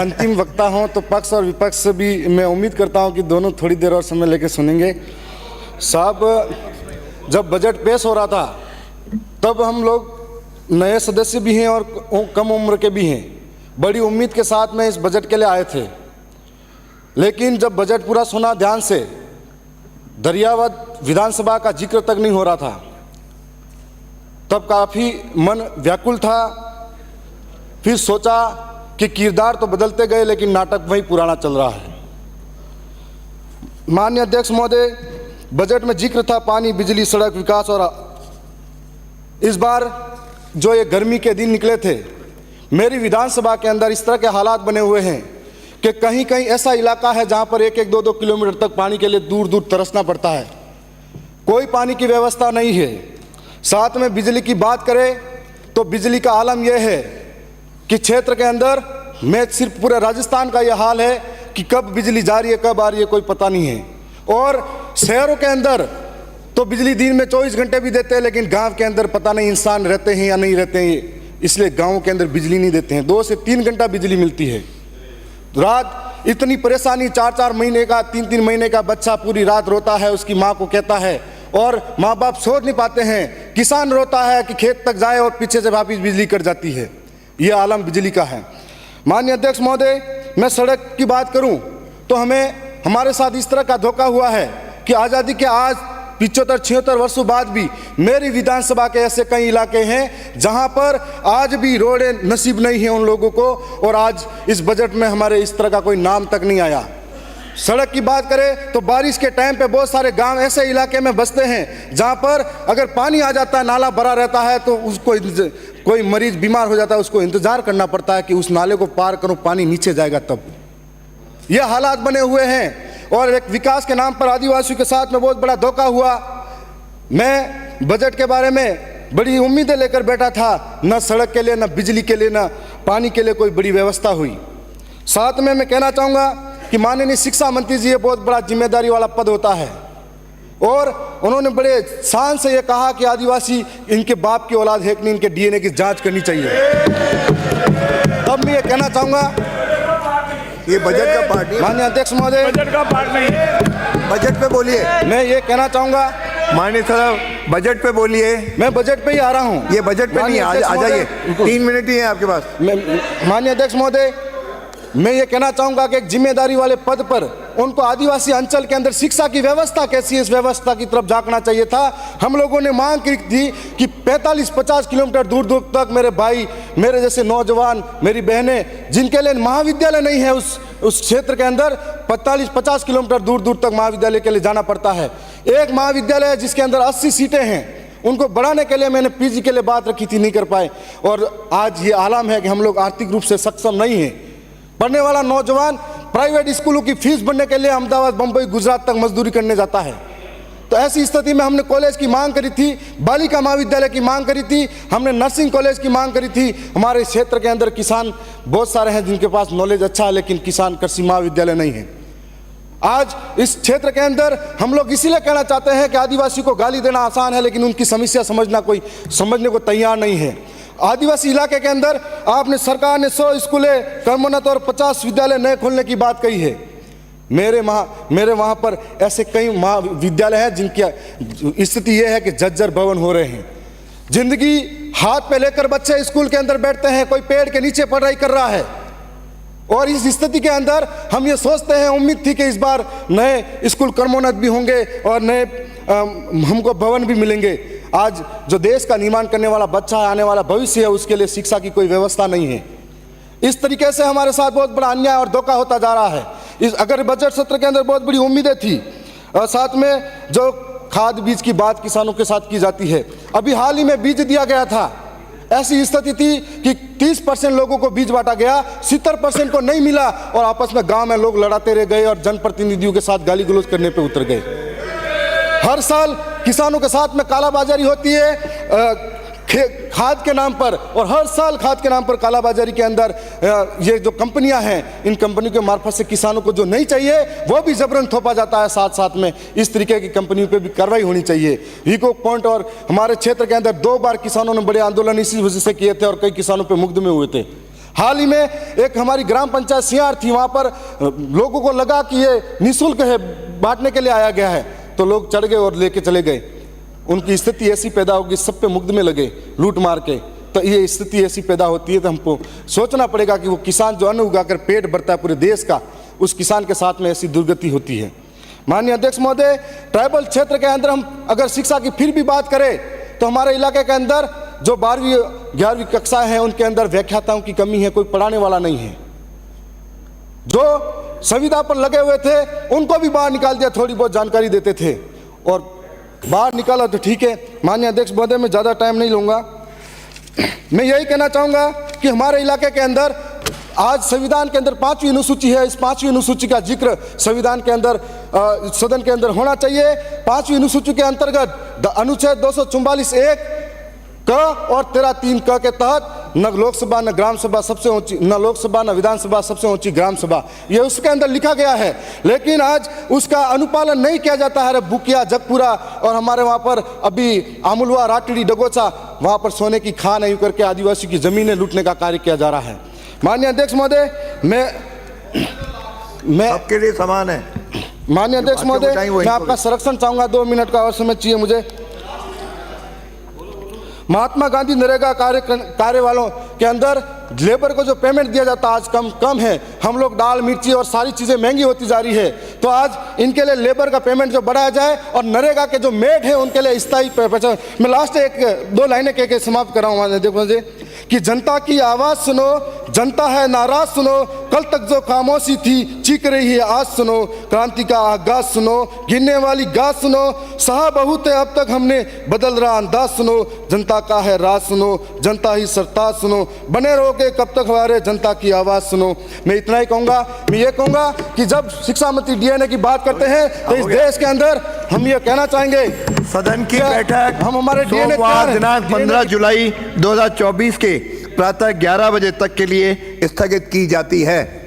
अंतिम वक्ता हूं तो पक्ष और विपक्ष से भी मैं उम्मीद करता हूं कि दोनों थोड़ी देर और समय लेकर सुनेंगे। साहब, जब बजट पेश हो रहा था तब हम लोग नए सदस्य भी हैं और कम उम्र के भी हैं, बड़ी उम्मीद के साथ में इस बजट के लिए आए थे। लेकिन जब बजट पूरा सुना ध्यान से, दरियावद विधानसभा का जिक्र तक नहीं हो रहा था, तब काफ़ी मन व्याकुल था। फिर सोचा कि किरदार तो बदलते गए लेकिन नाटक वही पुराना चल रहा है। माननीय अध्यक्ष महोदय, बजट में जिक्र था पानी, बिजली, सड़क, विकास, और इस बार जो ये गर्मी के दिन निकले थे, मेरी विधानसभा के अंदर इस तरह के हालात बने हुए हैं कि कहीं कहीं ऐसा इलाका है जहां पर 1-1, 2-2 किलोमीटर तक पानी के लिए दूर दूर तरसना पड़ता है। कोई पानी की व्यवस्था नहीं है। साथ में बिजली की बात करें तो बिजली का आलम यह है कि क्षेत्र के अंदर, मैं सिर्फ पूरे राजस्थान का यह हाल है कि कब बिजली जा रही है कब आ रही है कोई पता नहीं है। और शहरों के अंदर तो बिजली दिन में 24 घंटे भी देते हैं, लेकिन गांव के अंदर पता नहीं इंसान रहते हैं या नहीं रहते हैं, इसलिए गांवों के अंदर बिजली नहीं देते हैं। 2 से 3 घंटा बिजली मिलती है। रात इतनी परेशानी, 4-4 महीने का, 3-3 महीने का बच्चा पूरी रात रोता है, उसकी माँ को कहता है, और माँ बाप सोच नहीं पाते हैं। किसान रोता है कि खेत तक जाए और पीछे से वापिस बिजली कट जाती है। यह आलम बिजली का है। माननीय अध्यक्ष महोदय, मैं सड़क की बात करूं तो हमारे साथ इस तरह का धोखा हुआ है कि आज़ादी के आज 75-76 वर्षों बाद भी मेरी विधानसभा के ऐसे कई इलाके हैं जहां पर आज भी रोडें नसीब नहीं है उन लोगों को, और आज इस बजट में हमारे इस तरह का कोई नाम तक नहीं आया। सड़क की बात करें तो बारिश के टाइम पे बहुत सारे गांव ऐसे इलाके में बसते हैं जहां पर अगर पानी आ जाता है, नाला भरा रहता है, तो उसको कोई मरीज बीमार हो जाता है, उसको इंतजार करना पड़ता है कि उस नाले को पार करो, पानी नीचे जाएगा तब। ये हालात बने हुए हैं। और एक विकास के नाम पर आदिवासियों के साथ में बहुत बड़ा धोखा हुआ। मैं बजट के बारे में बड़ी उम्मीदें लेकर बैठा था, न सड़क के लिए, न बिजली के लिए, न पानी के लिए कोई बड़ी व्यवस्था हुई। साथ में मैं कहना चाहूँगा कि माननीय शिक्षा मंत्री जी, ये बहुत बड़ा जिम्मेदारी वाला पद होता है, और उन्होंने बड़े शान से ये कहा कि आदिवासी इनके बाप की औलाद है कि नहीं, इनके डीएनए की जांच करनी चाहिए। तब मैं ये कहना चाहूँगा, ये बजट का पार्ट नहीं। माननीय अध्यक्ष महोदय, बजट का पार्ट नहीं है। बजट पे बोलिए। मैं ये कहना चाहूँगा, माननीय साहब, बजट पे बोलिए। मैं बजट पे ही आ रहा हूँ। ये बजट पे नहीं, आ जाइए, 3 मिनट ही है आपके पास। माननीय अध्यक्ष महोदय, मैं ये कहना चाहूँगा कि एक जिम्मेदारी वाले पद पर उनको आदिवासी अंचल के अंदर शिक्षा की व्यवस्था कैसी है, इस व्यवस्था की तरफ झांकना चाहिए था। हम लोगों ने मांग की थी कि 45-50 किलोमीटर दूर दूर तक मेरे भाई, मेरे जैसे नौजवान, मेरी बहनें जिनके लिए महाविद्यालय नहीं है उस क्षेत्र के अंदर, 45-50 किलोमीटर दूर दूर तक महाविद्यालय के लिए जाना पड़ता है। एक महाविद्यालय है जिसके अंदर 80 सीटें हैं, उनको बढ़ाने के लिए मैंने पीजी के लिए बात रखी थी, नहीं कर पाए। और आज ये आलम है कि हम लोग आर्थिक रूप से सक्षम नहीं हैं। पढ़ने वाला नौजवान प्राइवेट स्कूलों की फीस भरने के लिए अहमदाबाद, बंबई, गुजरात तक मजदूरी करने जाता है। तो ऐसी स्थिति में हमने कॉलेज की मांग करी थी, बालिका महाविद्यालय की मांग करी थी, हमने नर्सिंग कॉलेज की मांग करी थी। हमारे क्षेत्र के अंदर किसान बहुत सारे हैं जिनके पास नॉलेज अच्छा है, लेकिन किसान कृषि महाविद्यालय नहीं है। आज इस क्षेत्र के अंदर हम लोग इसीलिए कहना चाहते हैं कि आदिवासी को गाली देना आसान है, लेकिन उनकी समस्या समझने को तैयार नहीं है। आदिवासी इलाके के अंदर आपने, सरकार ने 100 स्कूलें, कर्मोन्नत और 50 विद्यालय नए खोलने की बात कही है। मेरे वहाँ पर ऐसे कई महाविद्यालय हैं जिनकी स्थिति यह है कि जर्जर भवन हो रहे हैं। जिंदगी हाथ पे लेकर बच्चे स्कूल के अंदर बैठते हैं, कोई पेड़ के नीचे पढ़ाई कर रहा है। और इस स्थिति के अंदर हम ये सोचते हैं, उम्मीद थी कि इस बार नए स्कूल कर्मोन्नत भी होंगे और नए हमको भवन भी मिलेंगे। आज जो देश का निर्माण करने वाला बच्चा है, आने वाला भविष्य है, उसके लिए शिक्षा की कोई व्यवस्था नहीं है। इस तरीके से हमारे साथ बहुत बड़ा अन्याय और धोखा होता जा रहा है। अगर बजट सत्र के अंदर बहुत बड़ी उम्मीदें थी, और साथ में जो खाद बीज की बात किसानों के साथ की जाती है, अभी हाल ही में बीज दिया गया था। ऐसी स्थिति थी कि 30% लोगों को बीज बांटा गया, 70% को नहीं मिला, और आपस में गांव में लोग लड़ाते रह गए और जनप्रतिनिधियों के साथ गाली गलौज करने पे उतर गए। हर साल किसानों के साथ में कालाबाजारी होती है खाद के नाम पर, और हर साल खाद के नाम पर कालाबाजारी के अंदर ये जो कंपनियां हैं, इन कंपनियों के मार्फत से किसानों को जो नहीं चाहिए वो भी जबरन थोपा जाता है। साथ साथ में इस तरीके की कंपनियों पे भी कार्रवाई होनी चाहिए। हीको पॉइंट और हमारे क्षेत्र के अंदर 2 बार किसानों ने बड़े आंदोलन इसी वजह से किए थे और कई किसानों पे मुकदमे हुए थे। हाल ही में एक हमारी ग्राम पंचायत सियार थी, वहाँ पर लोगों को लगा कि ये निःशुल्क है, बांटने के लिए आया गया है, तो लोग चढ़ गए और लेके चले गए। उनकी स्थिति ऐसी पैदा होगी, सब पे मुकदमे लगे लूट मार के। तो ये स्थिति ऐसी पैदा होती है, तो हमको सोचना पड़ेगा कि वो किसान जो अन्न उगाकर पेट भरता है पूरे देश का, उस किसान के साथ में ऐसी दुर्गति होती है। माननीय अध्यक्ष महोदय, ट्राइबल क्षेत्र के अंदर हम अगर शिक्षा की फिर भी बात करें तो हमारे इलाके के अंदर जो 12वीं 11वीं कक्षाएं हैं उनके अंदर व्याख्याताओं की कमी है, कोई पढ़ाने वाला नहीं है। जो संविदा पर लगे हुए थे उनको भी बाहर निकाल दिया, थोड़ी बहुत जानकारी देते थे और बाहर निकाला तो ठीक है। माननीय अध्यक्ष महोदय, मैं ज़्यादा टाइम नहीं लूँगा। मैं यही कहना चाहूँगा कि हमारे इलाके के अंदर आज संविधान के अंदर 5वीं अनुसूची है, इस 5वीं अनुसूची का जिक्र संविधान के अंदर सदन के अंदर होना चाहिए। 5वीं अनुसूची के अंतर्गत अनुच्छेद 244(1) क और 13(3) क के तहत न लोकसभा न ग्राम सभा सबसे ऊंची, न लोकसभा न विधानसभा सबसे ऊंची ग्राम सभा, ये उसके अंदर लिखा गया है, लेकिन आज उसका अनुपालन नहीं किया जाता है। बुकिया, जगपुरा और हमारे वहाँ पर अभी आमुलवा, राटड़ी, डगोचा, वहाँ पर सोने की खान यूँ करके आदिवासी की ज़मीनें लूटने का कार्य किया जा रहा है। माननीय अध्यक्ष महोदय, मैं सबके लिए समान है। माननीय अध्यक्ष महोदय, मैं आपका संरक्षण चाहूँगा, 2 मिनट का और समय चाहिए मुझे। महात्मा गांधी नरेगा कार्य वालों के अंदर लेबर को जो पेमेंट दिया जाता है आज कम है। हम लोग दाल, मिर्ची और सारी चीज़ें महंगी होती जा रही है, तो आज इनके लिए लेबर का पेमेंट जो बढ़ाया जाए और नरेगा के जो मेड है उनके लिए स्थायी पहचान। मैं लास्ट 1-2 लाइनें कह के समाप्त कर रहा हूँ। देखो मुझे कि जनता की आवाज़ सुनो, जनता है नाराज सुनो, कल तक जो खामोशी थी चीख रही है आज सुनो, क्रांति का आगाज सुनो, गिरने वाली गाज सुनो, सहा बहुत है अब तक हमने बदल रहा अंदाज सुनो, जनता का है राज सुनो, जनता ही सरताज सुनो, बने रहोगे कब तक हमारे जनता की आवाज़ सुनो। मैं इतना ही कहूँगा। मैं ये कहूँगा कि जब शिक्षा मंत्री डीएनए की बात करते हैं तो इस देश के अंदर हम ये कहना चाहेंगे, सदन की बैठक हम हमारे सोमवार दिनांक 15 जुलाई 2024 के प्रातः 11 बजे तक के लिए स्थगित की जाती है।